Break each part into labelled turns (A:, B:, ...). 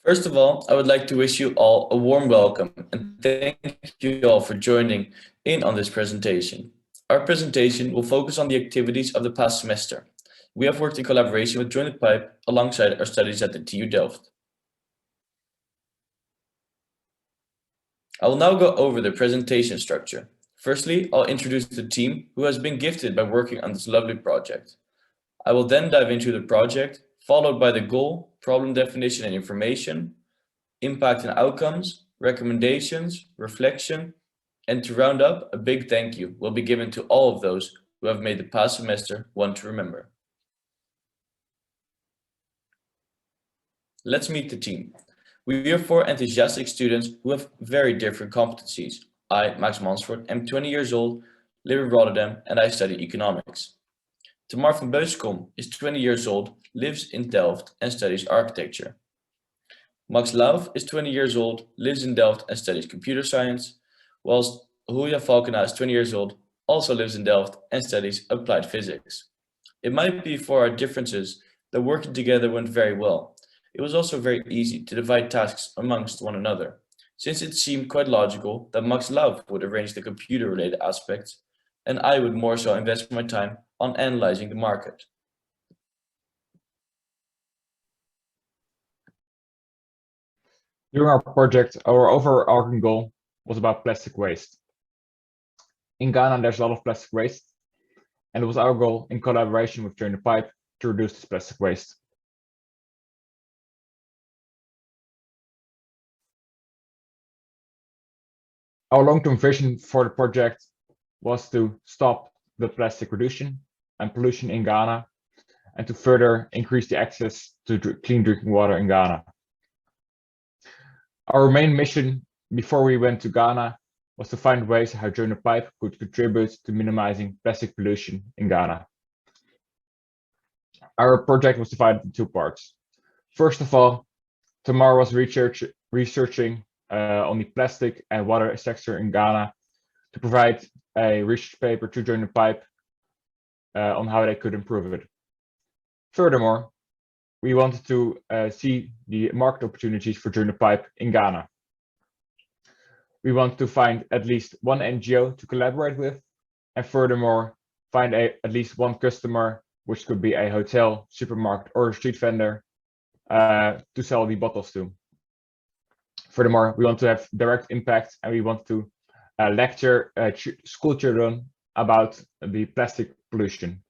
A: First of all, I would like to wish you all a warm welcome and thank you all for joining in on this presentation. Our presentation will focus on the activities of the past semester. We have worked in collaboration with Join the Pipe alongside our studies at the TU Delft. I will now go over the presentation structure. Firstly, I'll introduce the team who has been gifted by working on this lovely project. I will then dive into the project, followed by the goal, problem definition and information, impact and outcomes, recommendations, reflection, and to round up, a big thank you will be given to all of those who have made the past semester one to remember. Let's meet the team. We are four enthusiastic students who have very different competencies. I, Max Mansford, am 20 years old, live in Rotterdam, and I study economics. Tamar van Beuskom is 20 years old, lives in Delft, and studies architecture. Max Lauf is 20 years old, lives in Delft, and studies computer science, whilst Julia Falkena is 20 years old, also lives in Delft, and studies applied physics. It might be for our differences that working together went very well. It was also very easy to divide tasks amongst one another, since it seemed quite logical that Max Lauf would arrange the computer-related aspects, and I would more so invest my time on analyzing the market.
B: During our project, our overarching goal was about plastic waste. In Ghana, there's a lot of plastic waste, and it was our goal, in collaboration with Join the Pipe, to reduce this plastic waste. Our long-term vision for the project was to stop the plastic reduction and pollution in Ghana, and to further increase the access to clean drinking water in Ghana. Our main mission before we went to Ghana was to find ways how Join the Pipe could contribute to minimizing plastic pollution in Ghana. Our project was divided into two parts. First of all, Tamar was researching on the plastic and water sector in Ghana to provide a research paper to Join the Pipe on how they could improve it. Furthermore, we wanted to see the market opportunities for Join the Pipe in Ghana. We want to find at least one NGO to collaborate with, and furthermore, find at least one customer, which could be a hotel, supermarket, or a street vendor, to sell the bottles to. Furthermore, we want to have direct impact, and we want to lecture school children about the plastic pollution.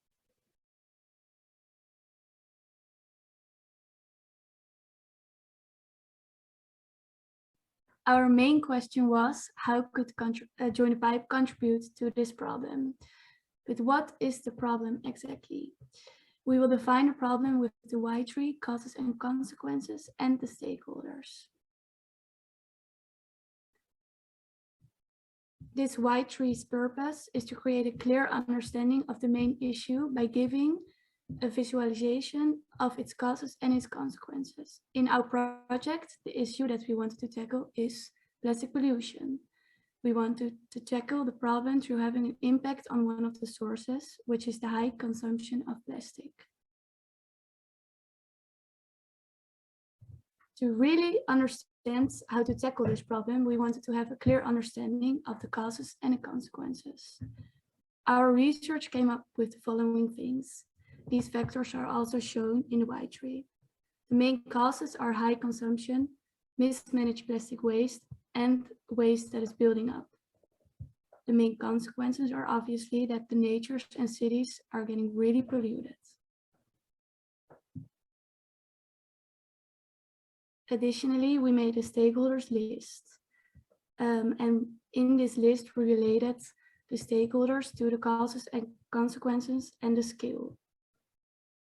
C: Our main question was, how could Join the Pipe contribute to this problem? But what is the problem exactly? We will define the problem with the why tree, causes and consequences, and the stakeholders. This why tree's purpose is to create a clear understanding of the main issue by giving a visualization of its causes and its consequences. In our project, the issue that we wanted to tackle is plastic pollution. We wanted to tackle the problem through having an impact on one of the sources, which is the high consumption of plastic. To really understand how to tackle this problem, we wanted to have a clear understanding of the causes and the consequences. Our research came up with the following things. These factors are also shown in the why tree. The main causes are high consumption, mismanaged plastic waste, and waste that is building up. The main consequences are obviously that the natures and cities are getting really polluted. Additionally, we made a stakeholders list. And in this list, we related the stakeholders to the causes and consequences and the scale.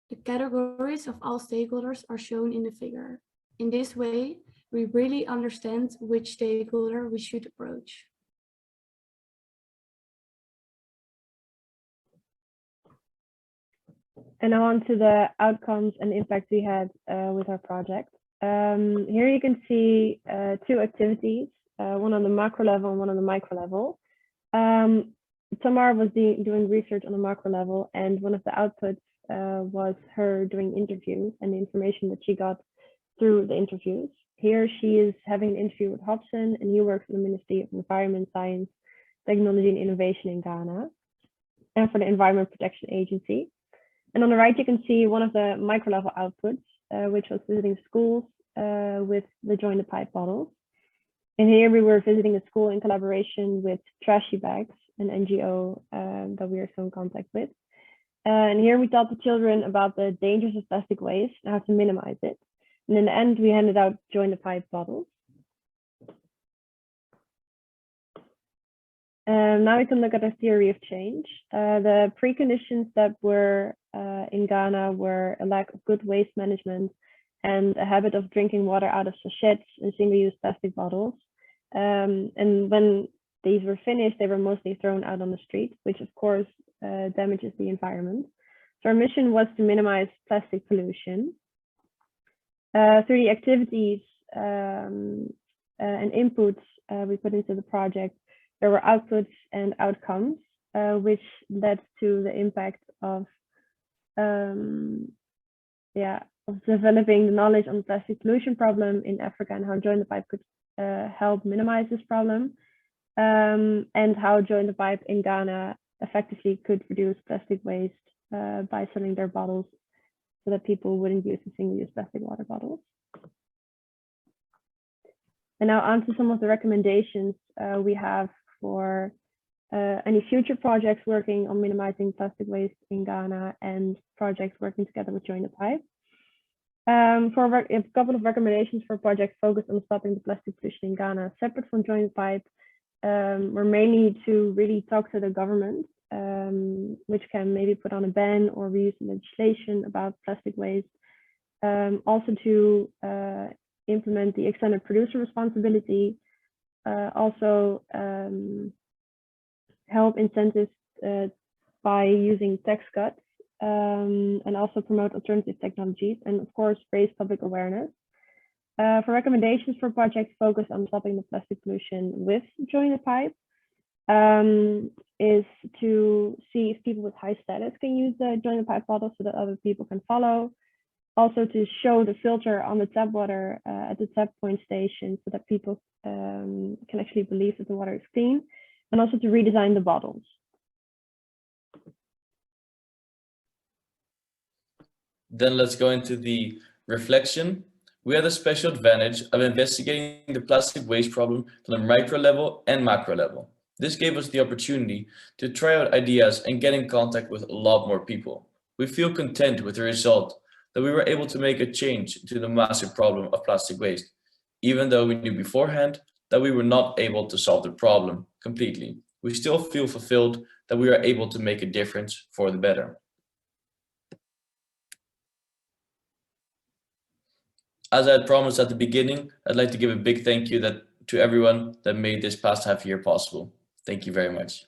C: The categories of all stakeholders are shown in the figure. In this way, we really understand which stakeholder we should approach.
D: And now on to the outcomes and impact we had with our project. Here you can see two activities, one on the macro level and one on the micro level. Tamar was doing research on the macro level, and one of the outputs was her doing interviews, and the information that she got through the interviews. Here she is having an interview with Hobson, and he works in the Ministry of Environment, Science, Technology and Innovation in Ghana, and for the Environment Protection Agency. And on the right, you can see one of the micro-level outputs, which was visiting schools with the Join the Pipe bottles. And here we were visiting a school in collaboration with Trashy Bags, an NGO that we are still in contact with. And here we taught the children about the dangers of plastic waste and how to minimize it. And in the end, we handed out Join the Pipe bottles. Now we can look at a theory of change. The preconditions that were in Ghana were a lack of good waste management and a habit of drinking water out of sachets and single-use plastic bottles. And when these were finished, they were mostly thrown out on the street, which of course damages the environment. So our mission was to minimize plastic pollution. Through the activities and inputs we put into the project, there were outputs and outcomes, which led to the impact of developing the knowledge on the plastic pollution problem in Africa and how Join the Pipe could help minimize this problem, and how Join the Pipe in Ghana effectively could reduce plastic waste by selling their bottles so that people wouldn't use the single-use plastic water bottles. And now on to some of the recommendations we have for any future projects working on minimizing plastic waste in Ghana and projects working together with Join the Pipe. For a couple of recommendations for projects focused on stopping the plastic pollution in Ghana, separate from Join the Pipe, were mainly to really talk to the government, which can maybe put on a ban or reuse legislation about plastic waste. Also to implement the extended producer responsibility. Also help incentives by using tax cuts, and also promote alternative technologies, and of course raise public awareness. For recommendations for projects focused on stopping the plastic pollution with Join the Pipe, is to see if people with high status can use the Join the Pipe bottle so that other people can follow. Also to show the filter on the tap water at the tap point station so that people can actually believe that the water is clean, and also to redesign the bottles.
A: Then let's go into the reflection. We had a special advantage of investigating the plastic waste problem on the micro level and macro level. This gave us the opportunity to try out ideas and get in contact with a lot more people. We feel content with the result, that we were able to make a change to the massive problem of plastic waste, even though we knew beforehand that we were not able to solve the problem completely. We still feel fulfilled that we are able to make a difference for the better. As I had promised at the beginning, I'd like to give a big thank you to everyone that made this past half year possible. Thank you very much.